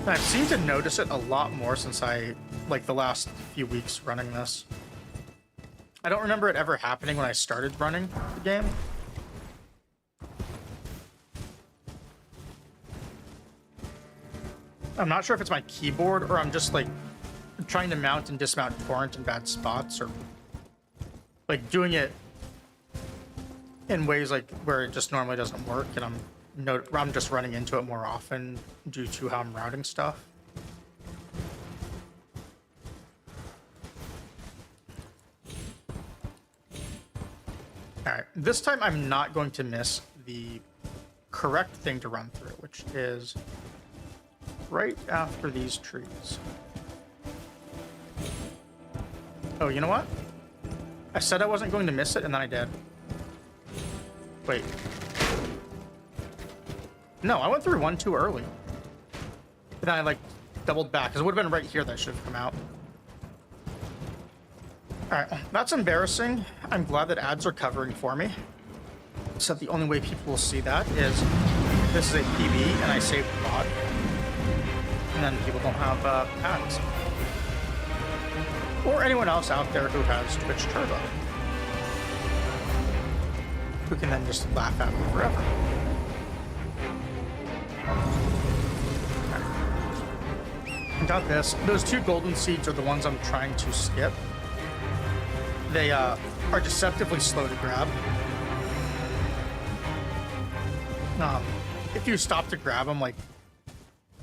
I've seemed to notice it a lot more since like the last few weeks running this. I don't remember it ever happening when I started running the game. I'm not sure if it's my keyboard or I'm just like trying to mount and dismount torrent in bad spots, or like doing it in ways like where it just normally doesn't work, and I'm just running into it more often due to how I'm routing stuff. Alright, this time I'm not going to miss the correct thing to run through, which is right after these trees. Oh, you know what? I said I wasn't going to miss it, and then I did. Wait. No, I went through one too early. And then I, like, doubled back, because it would have been right here that I should have come out. Alright, that's embarrassing. I'm glad that ads are covering for me. So the only way people will see that is this is a PB, and I saved the bot. And then people don't have ads. Or anyone else out there who has Twitch Turbo, who can then just laugh at me forever. Okay. Got this. Those 2 golden seeds are the ones I'm trying to skip. They are deceptively slow to grab. If you stop to grab them, like,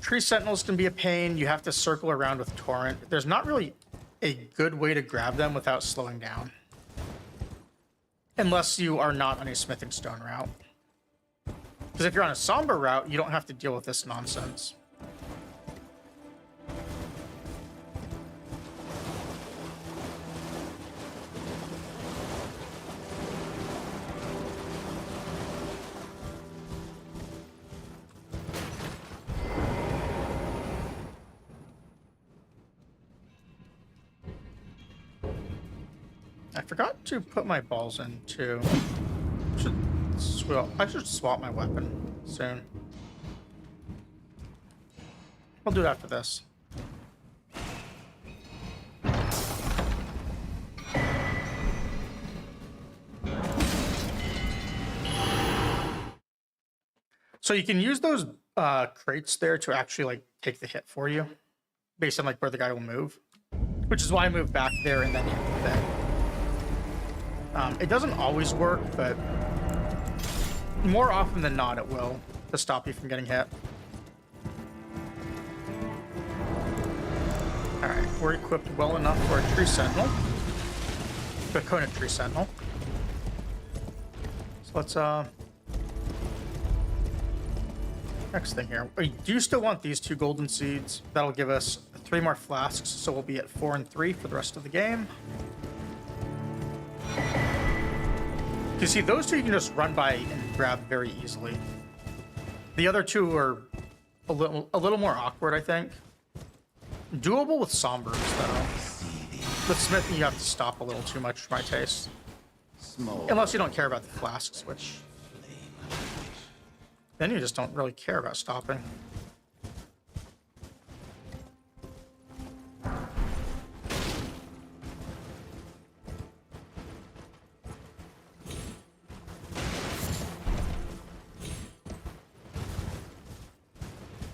tree sentinels can be a pain. You have to circle around with torrent. There's not really a good way to grab them without slowing down, unless you are not on a smithing stone route. Because if you're on a somber route, you don't have to deal with this nonsense. I forgot to put my balls in too. I should swap my weapon soon. I'll do it after this. So you can use those crates there to actually like take the hit for you, based on like where the guy will move, which is why I moved back there and then hit the thing. It doesn't always work, but more often than not it will, to stop you from getting hit. Alright, we're equipped well enough for a tree sentinel. Draconic tree sentinel. So let's, next thing here. We do still want these 2 golden seeds. That'll give us 3 more flasks, so we'll be at 4 and 3 for the rest of the game. You see, those 2 you can just run by and grab very easily. The other 2 are a little more awkward, I think. Doable with sombers, though. With smithing, you have to stop a little too much for my taste. Unless you don't care about the flasks, which... then you just don't really care about stopping.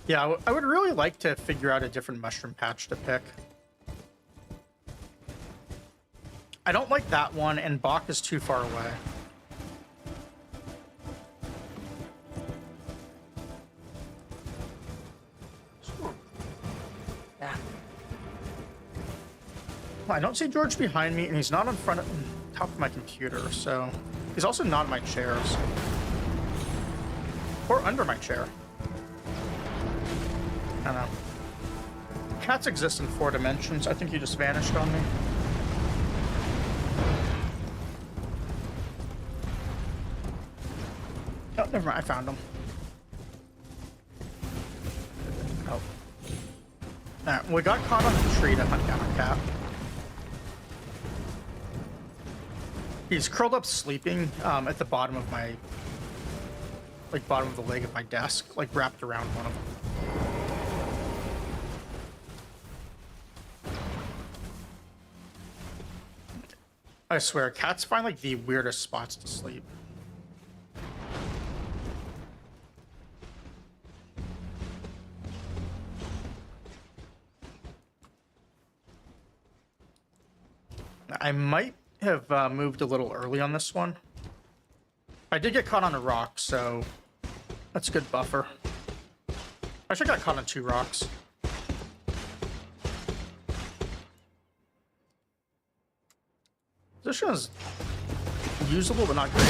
Yeah, I would really like to figure out a different mushroom patch to pick. I don't like that one, and Bach is too far away. Yeah. Well, I don't see George behind me, and he's not on front of top of my computer, so he's also not in my chairs. Or under my chair. I don't know. Cats exist in 4 dimensions. I think you just vanished on me. Oh, never mind. I found him. Oh. Alright, we got caught on the tree to hunt down a cat. He's curled up sleeping at the bottom of my... like, bottom of the leg of my desk. Like, wrapped around one of them. I swear, cats find like the weirdest spots to sleep. I might have moved a little early on this one. I did get caught on a rock, so that's a good buffer. I should have got caught on 2 rocks. Position is usable, but not great.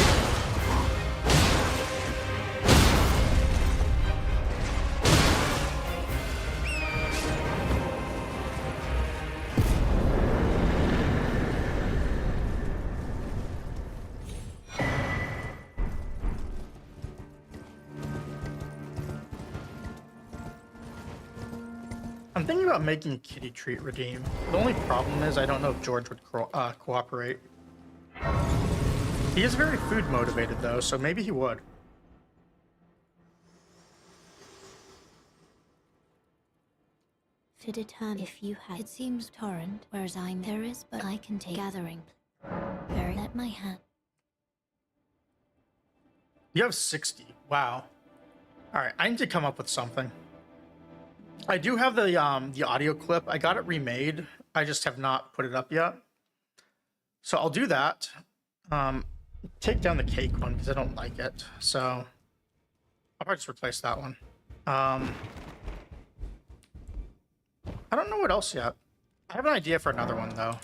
I'm thinking about making a kitty treat redeem. The only problem is I don't know if George would cooperate. He is very food motivated though, so maybe he would. To determine if you had. It seems torrent, whereas I'm there is, but I can take gathering. Very at my hand. You have 60. Wow. All right, I need to come up with something. I do have the audio clip. I got it remade. I just have not put it up yet. So I'll do that. Take down the cake one because I don't like it. So I'll probably just replace that one. I don't know what else yet. I have an idea for another one though.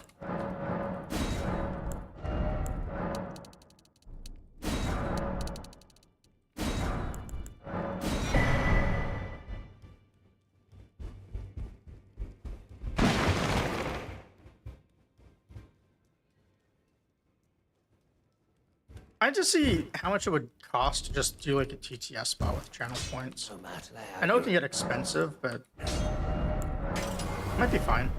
I just see how much it would cost to just do like a TTS spot with channel points. I know it can get expensive, but it might be fine.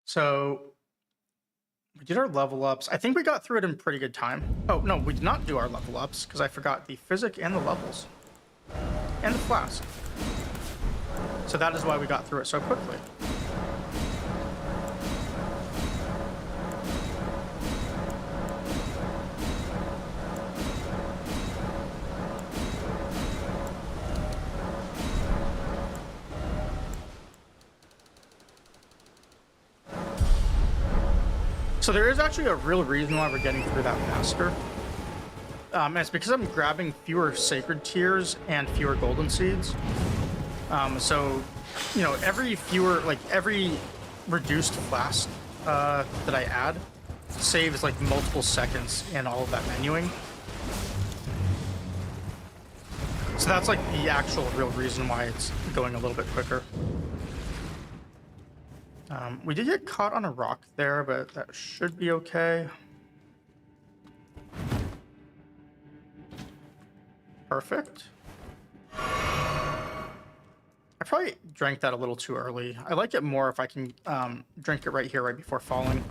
So we did our level ups. I think we got through it in pretty good time. Oh, no, we did not do our level ups because I forgot the physic and the levels and the flask. So that is why we got through it so quickly. So there is actually a real reason why we're getting through that faster. And it's because I'm grabbing fewer sacred tears and fewer golden seeds. So, you know, every reduced flask that I add saves like multiple seconds in all of that menuing. So that's like the actual real reason why it's going a little bit quicker. We did get caught on a rock there, but that should be okay. Perfect. I probably drank that a little too early. I like it more if I can drink it right here, right before falling.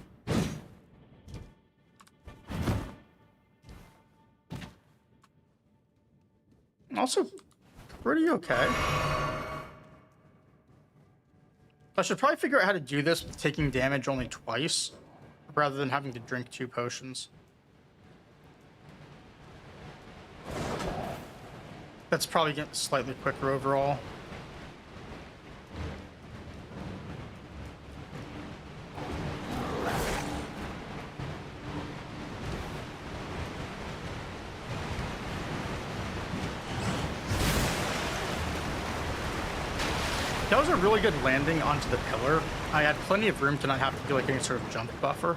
Also, pretty okay. I should probably figure out how to do this with taking damage only twice, rather than having to drink 2 potions. That's probably getting slightly quicker overall. That was a really good landing onto the pillar. I had plenty of room to not have to do like any sort of jump buffer.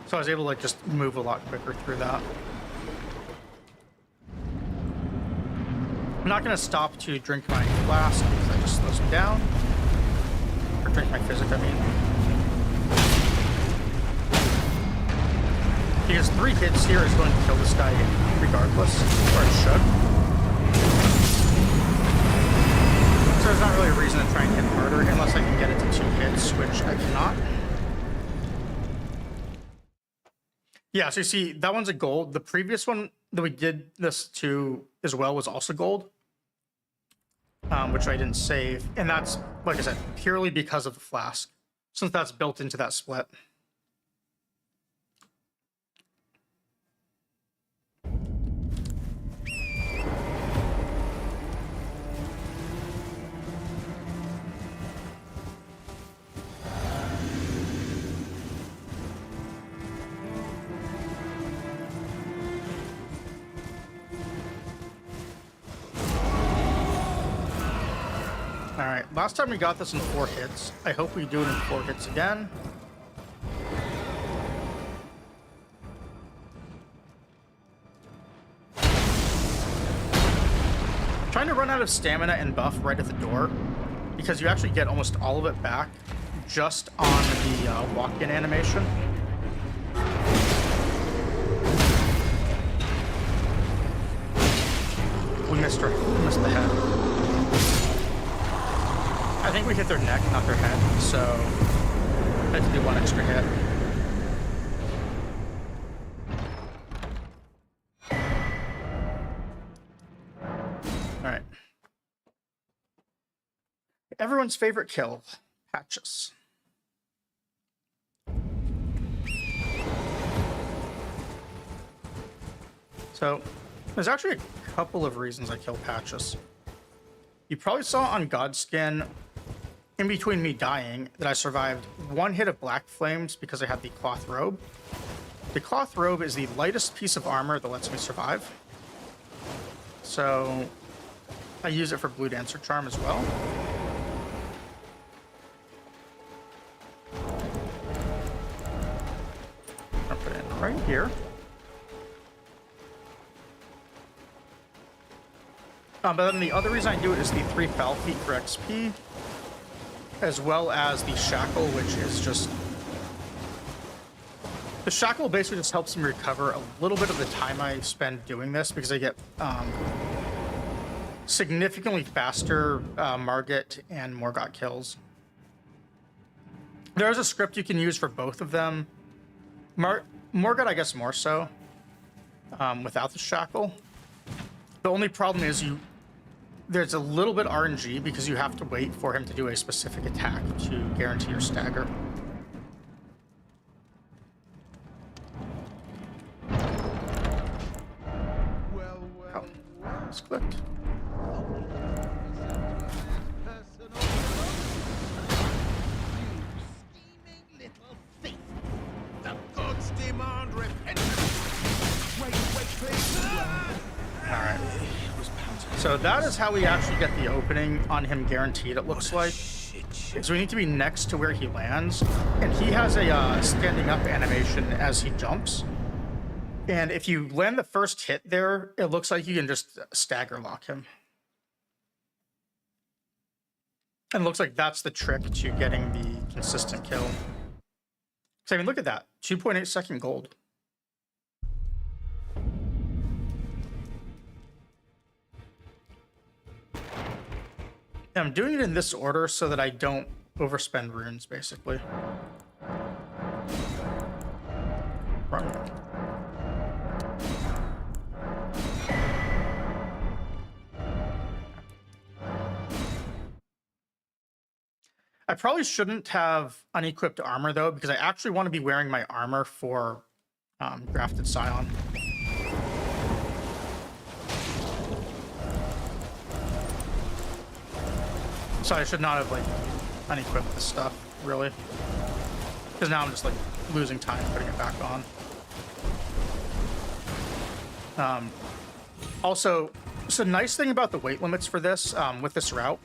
So I was able to like just move a lot quicker through that. I'm not gonna stop to drink my flask because that just slows me down. Or drink my physic, I mean. Because 3 hits here is going to kill this guy regardless, or it should. So there's not really a reason to try and hit harder unless I can get it to 2 hits, which I cannot. Yeah, so you see, that one's a gold. The previous one that we did this to as well was also gold, which I didn't save. And that's, like I said, purely because of the flask, since that's built into that split. Alright, last time we got this in 4 hits. I hope we do it in 4 hits again. Trying to run out of stamina and buff right at the door, because you actually get almost all of it back just on the walk-in animation. We missed the head. I think we hit their neck, not their head, so I had to do 1 extra hit. Alright. Everyone's favorite kill, Patches. So, there's actually a couple of reasons I kill Patches. You probably saw on Godskin, in between me dying, that I survived 1 hit of Black Flames because I had the cloth robe. The cloth robe is the lightest piece of armor that lets me survive. So I use it for Blue Dancer Charm as well. I'll put it in right here. But then the other reason I do it is the 3 Foul Feet for XP, as well as the Shackle, which is just... The Shackle basically just helps me recover a little bit of the time I spend doing this, because I get significantly faster Margit and Morgott kills. There is a script you can use for both of them. Morgott, I guess, more so, without the Shackle. The only problem is there's a little bit RNG because you have to wait for him to do a specific attack to guarantee your stagger. Oh, it's clicked. Alright. So that is how we actually get the opening on him guaranteed, it looks like. So we need to be next to where he lands. And he has a standing up animation as he jumps. And if you land the first hit there, it looks like you can just stagger lock him. And it looks like that's the trick to getting the consistent kill. So I mean, look at that. 2.8 second gold. I'm doing it in this order so that I don't overspend runes, basically. Run. I probably shouldn't have unequipped armor, though, because I actually want to be wearing my armor for Grafted Scion. So I should not have, like, unequipped this stuff, really. Because now I'm just, like, losing time putting it back on. Also, so the nice thing about the weight limits for this, with this route,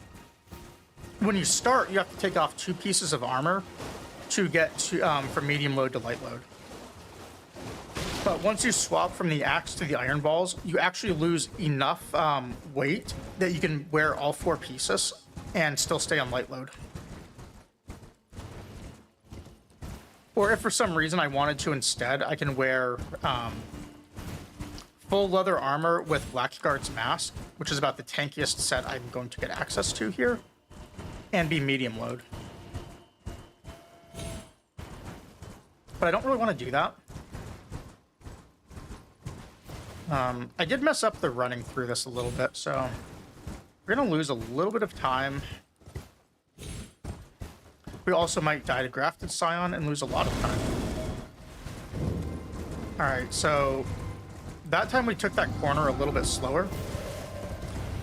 when you start, you have to take off 2 pieces of armor to get to, from medium load to light load. But once you swap from the axe to the iron balls, you actually lose enough weight that you can wear all 4 pieces and still stay on light load. Or if for some reason I wanted to instead, I can wear full leather armor with Blackguard's mask, which is about the tankiest set I'm going to get access to here, and be medium load. But I don't really want to do that. I did mess up the running through this a little bit, so we're going to lose a little bit of time. We also might die to Grafted Scion and lose a lot of time. Alright, so that time we took that corner a little bit slower,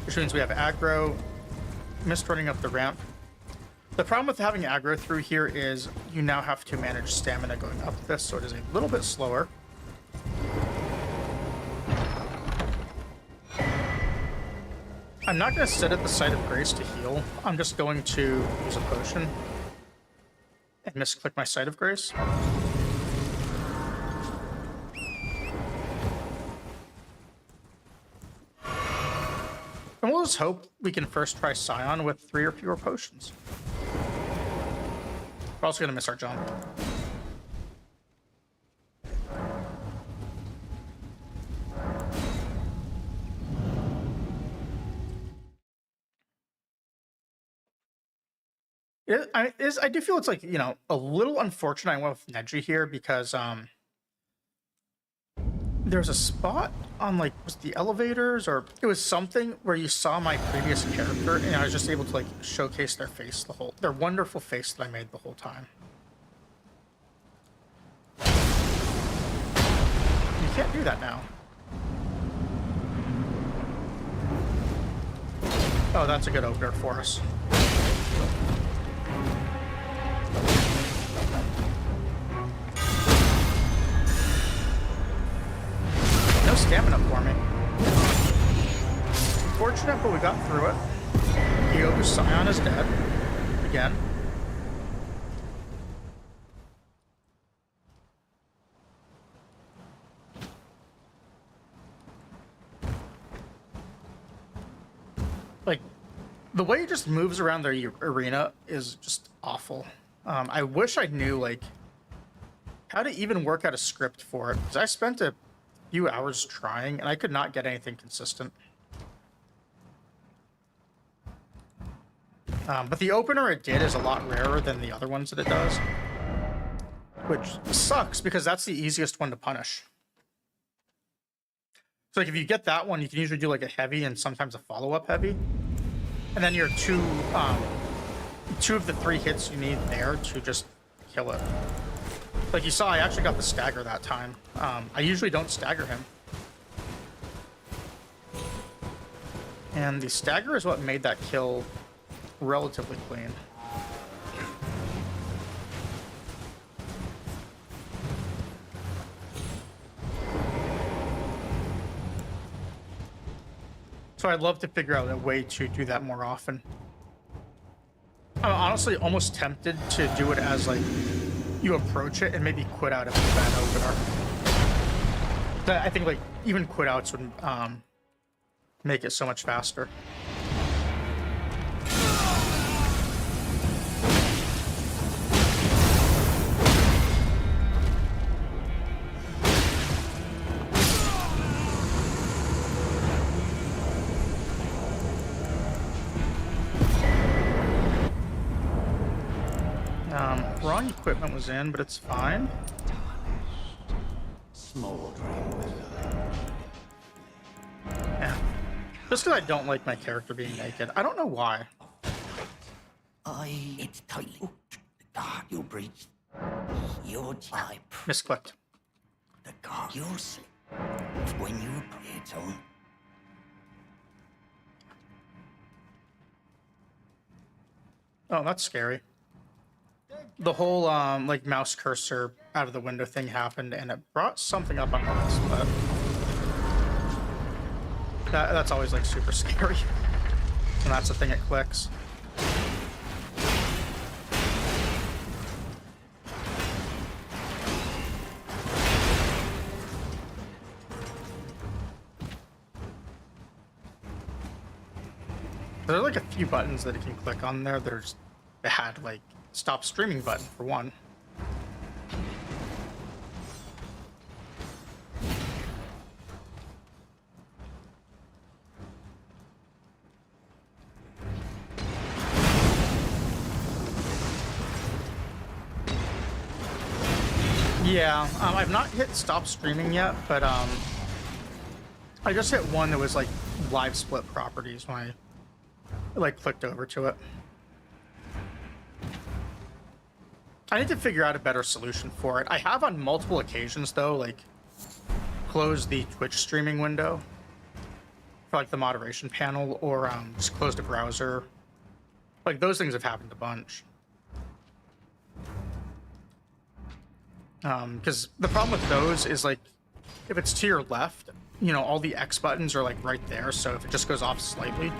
which means we have aggro, missed running up the ramp. The problem with having aggro through here is you now have to manage stamina going up this, so it is a little bit slower. I'm not going to sit at the site of grace to heal. I'm just going to use a potion and misclick my site of grace. And we'll just hope we can first try Scion with 3 or fewer potions. We're also going to miss our jump. I do feel it's like, you know, a little unfortunate I went with Nedry here because there's a spot on, like, was the elevators or it was something where you saw my previous character and I was just able to, like, showcase their face their wonderful face that I made the whole time. You can't do that now. Oh, that's a good opener for us. No stamina for me. Fortunate, but we got through it. Yoga's Scion is dead. Again. Like, the way it just moves around the arena is just awful. I wish I knew, like, how to even work out a script for it, because I spent a few hours trying, and I could not get anything consistent. But the opener it did is a lot rarer than the other ones that it does, which sucks, because that's the easiest one to punish. So, like, if you get that one, you can usually do, like, a heavy and sometimes a follow-up heavy. And then your two of the 3 hits you need there to just kill it. Like you saw, I actually got the stagger that time. I usually don't stagger him. And the stagger is what made that kill relatively clean. So I'd love to figure out a way to do that more often. I'm honestly almost tempted to do it as, like, you approach it and maybe quit out if it's a bad opener. I think, like, even quit outs would make it so much faster. Wrong equipment was in, but it's fine. Yeah. Just because I don't like my character being naked. I don't know why. It's tightly hooked. The guard you breached. Your eye. Misclicked. The guard you'll slip. When you appear its own. Oh, that's scary. The whole, like, mouse cursor out of the window thing happened, and it brought something up on my list, but that's always, like, super scary. And that's the thing it clicks. There are, like, a few buttons that you can click on there. They had, like, stop streaming button for one. Yeah, I've not hit stop streaming yet, but I just hit one that was like live split properties when I like clicked over to it. I need to figure out a better solution for it. I have on multiple occasions though, like close the Twitch streaming window for like the moderation panel, or just close the browser. Like those things have happened a bunch. Because the problem with those is like, if it's to your left, you know, all the X buttons are like right there. So if it just goes off slightly,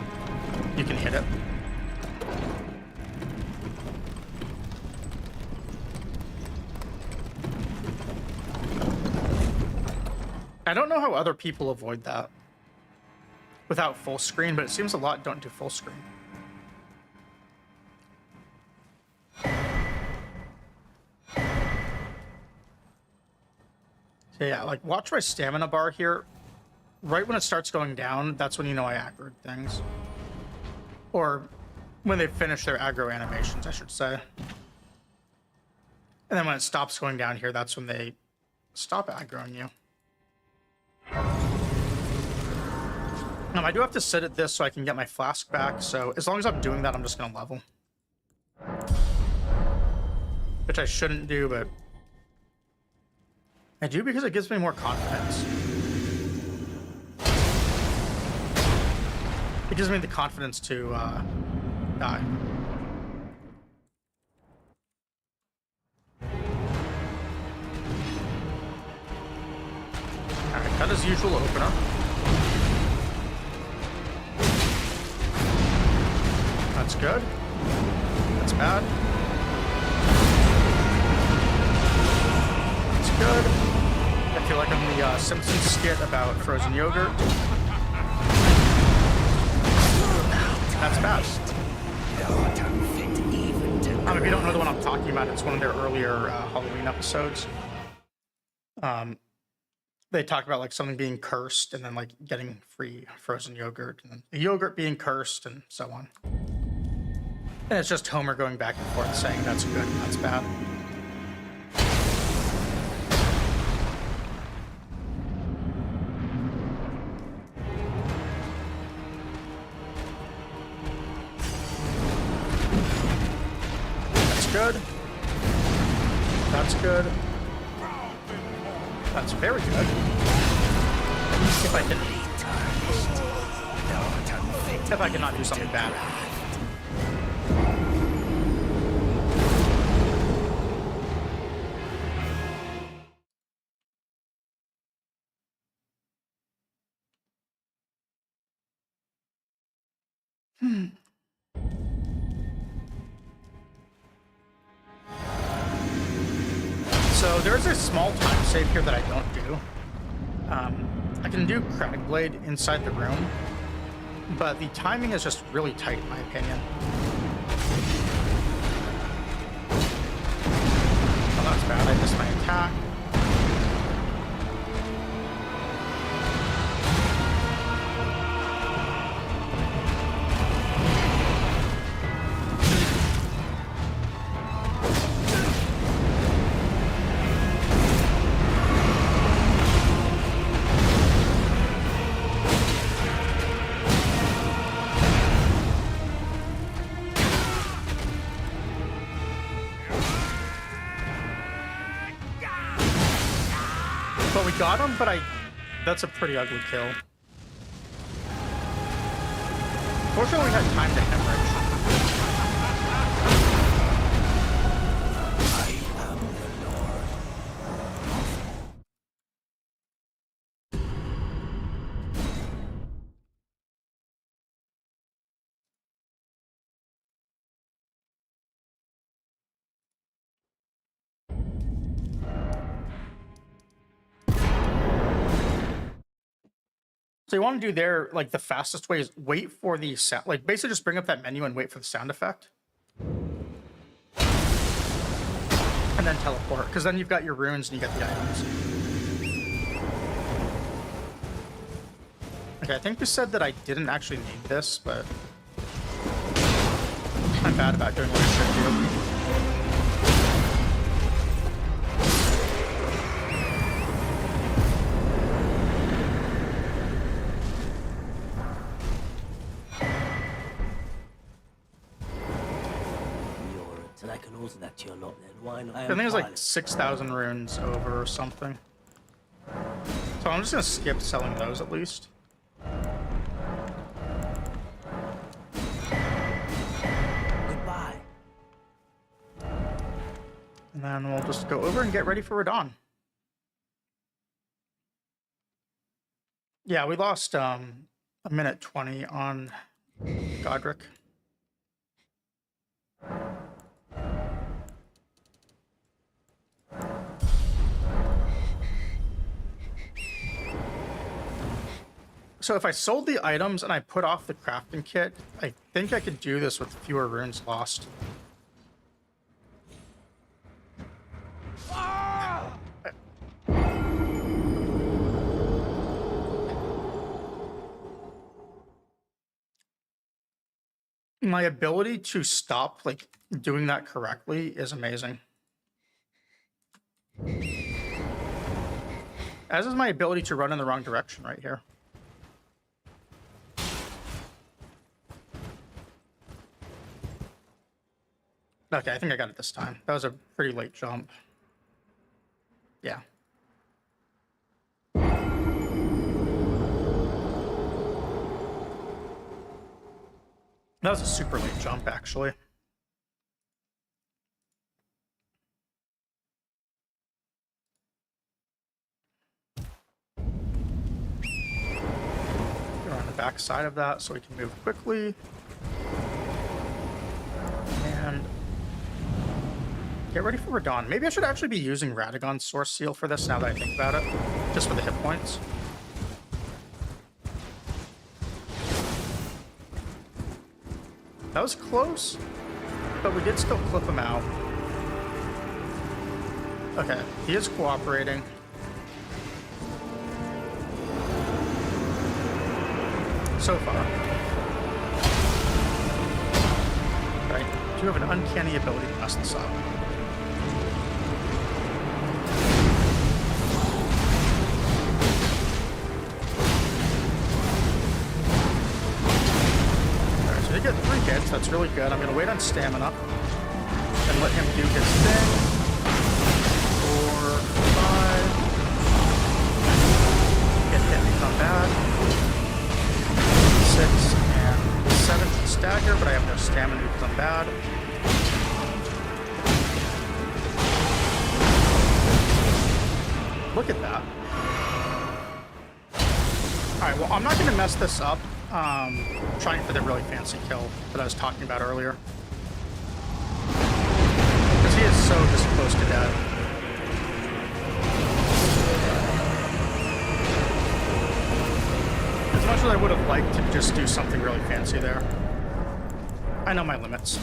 you can hit it. I don't know how other people avoid that without full screen, but it seems a lot don't do full screen. So yeah, like watch my stamina bar here. Right when it starts going down, that's when you know I aggroed things. Or when they finish their aggro animations, I should say. And then when it stops going down here, that's when they stop aggroing you. I do have to sit at this so I can get my flask back, so as long as I'm doing that, I'm just going to level. Which I shouldn't do, but I do because it gives me more confidence. It gives me the confidence to die. Alright, cut as usual opener. That's good. That's bad. That's good. I feel like I'm the Simpsons skit about frozen yogurt. That's bad. If you don't know the one I'm talking about, it's one of their earlier Halloween episodes. They talk about like something being cursed and then like getting free frozen yogurt, and then the yogurt being cursed and so on. And it's just Homer going back and forth saying that's good and that's bad. That's good. That's good. That's very good. If I cannot do something bad. So there's a small time save here that I don't do. I can do Cragblade inside the room, but the timing is just really tight in my opinion. Oh, that's bad. I missed my attack. But we got him, but that's a pretty ugly kill. Fortunately, we had time to hemorrhage. So you want to do there, like the fastest way is wait for the sound, like basically just bring up that menu and wait for the sound effect. And then teleport, because then you've got your runes and you get the items. Okay, I think we said that I didn't actually need this, but I'm bad about doing what I should do. I can alter that to your lot then. Why not? I think it's like 6,000 runes over or something. So I'm just gonna skip selling those at least. Goodbye. And then we'll just go over and get ready for Radahn. Yeah, we lost a minute 20 on Godric. So if I sold the items and I put off the crafting kit, I think I could do this with fewer runes lost. My ability to stop like doing that correctly is amazing. As is my ability to run in the wrong direction right here. Okay, I think I got it this time. That was a pretty late jump. Yeah. That was a super late jump, actually. We're on the back side of that so we can move quickly. And get ready for Radahn. Maybe I should actually be using Radahn Source Seal for this now that I think about it. Just for the hit points. That was close, but we did still clip him out. Okay, he is cooperating. So far. Right, do have an uncanny ability to mess this up. We get 3 hits, that's really good. I'm going to wait on stamina and let him do his thing. 4, 5. Get hit, not bad. 6 and 7 to stagger, but I have no stamina because I'm bad. Look at that. Alright, well, I'm not going to mess this up. Trying for the really fancy kill that I was talking about earlier. Because he is so just close to death. As much as I would have liked to just do something really fancy there. I know my limits.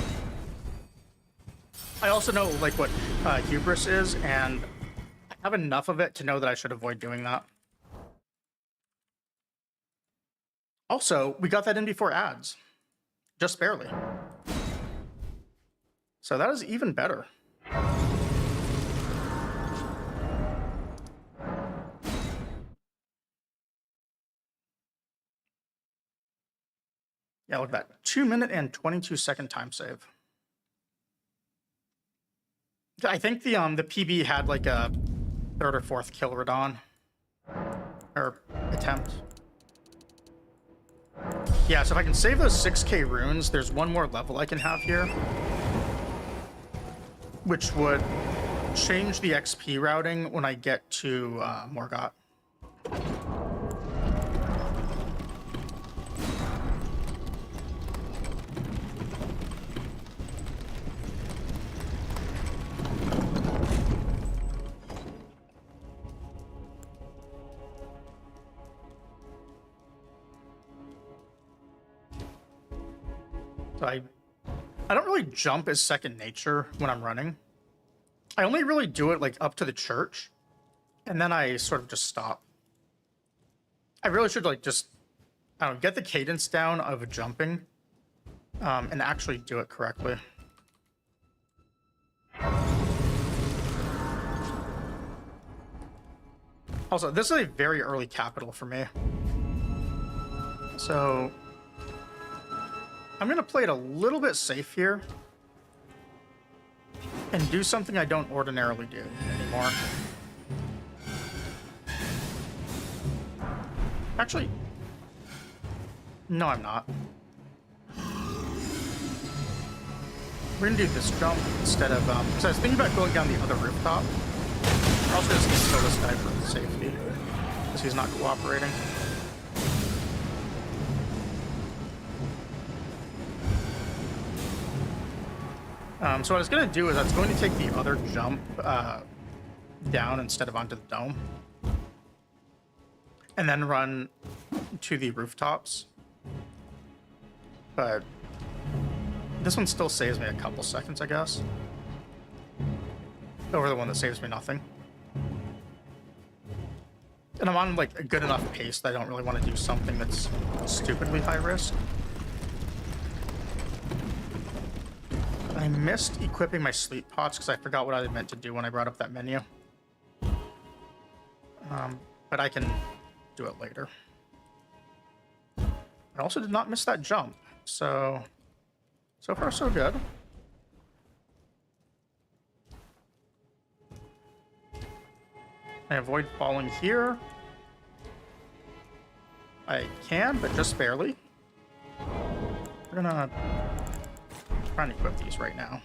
I also know like what hubris is, and I have enough of it to know that I should avoid doing that. Also, we got that in before ads. Just barely. So that is even better. Yeah, look at that. 2-minute and 22-second time save. I think the PB had like a 3rd or 4th kill Radahn. Or attempt. Yeah, so if I can save those 6k runes, there's one more level I can have here. Which would change the XP routing when I get to Morgott. So I don't really jump as second nature when I'm running. I only really do it like up to the church, and then I sort of just stop. I really should like just, I don't know, get the cadence down of jumping, and actually do it correctly. Also, this is a very early capital for me. So I'm going to play it a little bit safe here. and do something I don't ordinarily do anymore. Actually, no, I'm not. We're gonna do this jump instead of, because I was thinking about going down the other rooftop. We're also just gonna kill this guy for safety, because he's not cooperating. So what I was gonna do is I was going to take the other jump down instead of onto the dome, and then run to the rooftops. But this one still saves me a couple seconds, I guess, over the one that saves me nothing. And I'm on like a good enough pace that I don't really want to do something that's stupidly high risk. I missed equipping my sleep pots because I forgot what I meant to do when I brought up that menu. But I can do it later. I also did not miss that jump, so far so good. I avoid falling here. I can, but just barely. We're gonna try and equip these right now.